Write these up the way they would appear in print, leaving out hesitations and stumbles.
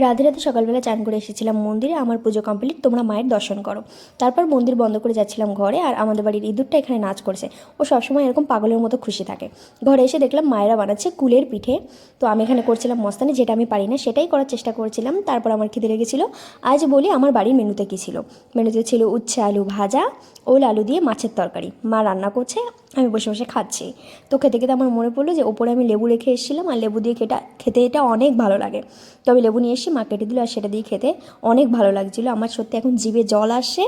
রাধে রাধে। সকালবেলা চান করে এসেছিলাম মন্দিরে, আমার পুজো কমপ্লিট, তোমরা মায়ের দর্শন করো। তারপর মন্দির বন্ধ করে যাচ্ছিলাম ঘরে, আর আমাদের বাড়ির ইঁদুরটা এখানে নাচ করছে। ও সবসময় এরকম পাগলের মতো খুশি থাকে। ঘরে এসে দেখলাম মায়েরা বানাচ্ছে কুলের পিঠে। তো আমি এখানে করছিলাম মস্তানি, যেটা আমি পারি না সেটাই করার চেষ্টা করছিলাম। তারপর আমার খিদে লেগেছিলো। আজ বলি আমার বাড়ির মেনুতে কী ছিল। মেনুতে ছিল উচ্ছে আলু ভাজা, ওল আলু দিয়ে মাছের তরকারি। মা রান্না করছে, আমি বসে বসে খাচ্ছি। তো খেতে খেতে আমার মনে পড়লো যে ওপরে আমি লেবু রেখে এসেছিলাম, আর লেবু দিয়ে খেতে এটা অনেক ভালো লাগে। তো আমি লেবু নিয়ে এসে মা কেটে দিল, আর সেটা দিয়ে খেতে অনেক ভালো লাগছিলো। আমার সত্যি এখন জিভে জল আসছে।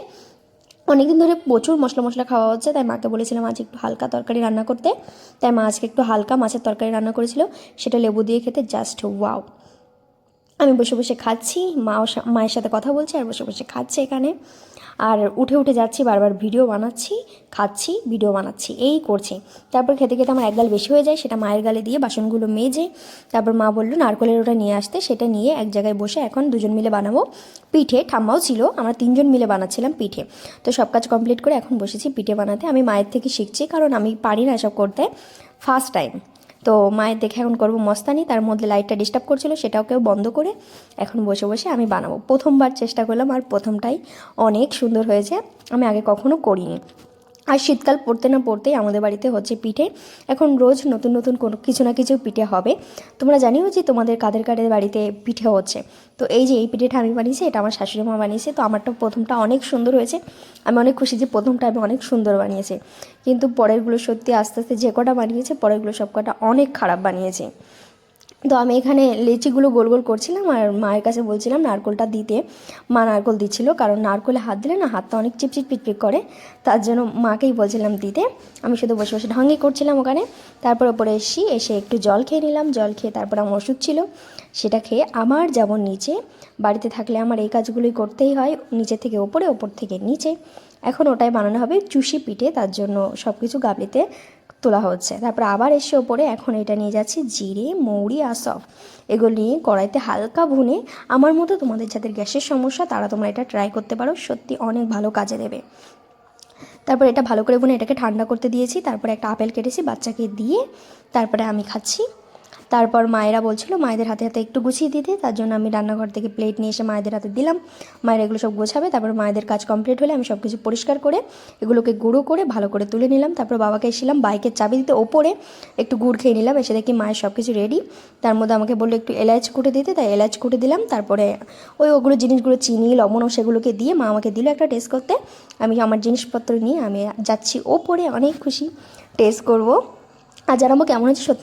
অনেকদিন ধরে প্রচুর মশলা মশলা খাওয়া হচ্ছে, তাই মাকে বলেছিলাম আজ একটু হালকা তরকারি রান্না করতে। তাই মা আজকে একটু হালকা মাছের তরকারি রান্না করেছিল, সেটা লেবু দিয়ে খেতে জাস্ট ওয়াও। আমি বসে বসে খাচ্ছি, মায়ের সাথে কথা বলছি আর বসে বসে খাচ্ছি এখানে। আর উঠে উঠে যাচ্ছি, বারবার ভিডিও বানাচ্ছি, খাচ্ছি, ভিডিও বানাচ্ছি, এই করছি। তারপর খেতে খেতে আমার এক গাল বেশি হয়ে যায়, সেটা মায়ের গালে দিয়ে বাসনগুলো মেজে তারপর মা বললো নারকলের ওটা নিয়ে আসতে। সেটা নিয়ে এক জায়গায় বসে এখন দুজন মিলে বানাবো পিঠে। ঠাম্মাও ছিল, আমরা তিনজন মিলে বানাচ্ছিলাম পিঠে। তো সব কাজ কমপ্লিট করে এখন বসেছি পিঠে বানাতে। আমি মায়ের থেকে শিখছি, কারণ আমি পারি না এসব করতে, ফার্স্ট টাইম। তো মায়ের দেখে এখন করবো মস্তানি। তার মধ্যে লাইটটা ডিস্টার্ব করছিল, সেটাকেও বন্ধ করে এখন বসে বসে আমি বানাবো। প্রথমবার চেষ্টা করলাম, আর প্রথমটাই অনেক সুন্দর হয়েছে। আমি আগে কখনো করিনি। আর শীতকাল পড়তে না পড়তেই আমাদের বাড়িতে হচ্ছে পিঠে। এখন রোজ নতুন নতুন কোনো কিছু না কিছু পিঠে হবে। তোমরা জানিও যে তোমাদের কাদের কাদের বাড়িতে পিঠে হচ্ছে। তো এই যে এই পিঠেটা আমি বানিয়েছি, এটা আমার শাশুড়ি মা বানিয়েছে। তো আমারটা প্রথমটা অনেক সুন্দর হয়েছে। আমি অনেক খুশি যে প্রথমটা আমি অনেক সুন্দর বানিয়েছি। কিন্তু পরেরগুলো সত্যি আস্তে আস্তে যে কটা বানিয়েছে, পরেরগুলো সব কটা অনেক খারাপ বানিয়েছি। তো আমি এখানে লিচিগুলো গোল গোল করছিলাম, আর মায়ের কাছে বলছিলাম নারকোলটা দিতে। মা নারকোল দিচ্ছিল, কারণ নারকোলে হাত দিলে না হাতটা অনেক চিপচিপ পিটপিট করে, তার জন্য মাকেই বলছিলাম দিতে। আমি শুধু বসে বসে ঢঙ্গি করছিলাম ওখানে। তারপর ওপরে এসে একটু জল খেয়ে নিলাম। জল খেয়ে তারপর আমার ওষুধ ছিল, সেটা খেয়ে আমার যেমন নিচে, বাড়িতে থাকলে আমার এই কাজগুলোই করতেই হয়, নিচে থেকে ওপরে, ওপর থেকে নিচে। এখন ওটাই বানানো হবে চুষি পিঠে, তার জন্য সব কিছু গাবলিতে তোলা হচ্ছে। তারপর আবার এসে ওপরে এখন এটা নিয়ে যাচ্ছি জিরে মৌরি আর সফ, এগুলো নিয়ে কড়াইতে হালকা ভুনে। আমার মতো তোমাদের যাদের গ্যাসের সমস্যা তারা তোমরা এটা ট্রাই করতে পারো, সত্যি অনেক ভালো কাজে দেবে। তারপর এটা ভালো করে ভুনে এটাকে ঠান্ডা করতে দিয়েছি। তারপরে একটা আপেল কেটেছি বাচ্চাকে দিয়ে, তারপরে আমি খাচ্ছি। তারপর মায়েরা বলছিল মায়েদের হাতে হাতে একটু গুছিয়ে দিতে, তার জন্য আমি রান্নাঘর থেকে প্লেট নিয়ে এসে মায়েদের হাতে দিলাম। মায়েরা এগুলো সব গোছাবে। তারপর মায়েদের কাজ কমপ্লিট হলে আমি সব কিছু পরিষ্কার করে এগুলোকে গুঁড়ো করে ভালো করে তুলে নিলাম। তারপর বাবাকে এসেছিলাম বাইকের চাবি দিতে, ওপরে একটু গুড় খেয়ে নিলাম। এসে দেখি মায়ের সব কিছু রেডি। তার মধ্যে আমাকে বললো একটু এলাচ কুটে দিতে, তাই এলাচ কুটে দিলাম। তারপরে ওগুলো জিনিসগুলো চিনি লবণও সেগুলোকে দিয়ে মা আমাকে দিল একটা টেস্ট করতে। আমি আমার জিনিসপত্র নিয়ে আমি যাচ্ছি ওপরে, অনেক খুশি টেস্ট করব। আর জানাবো কেমন হচ্ছে সত্যি।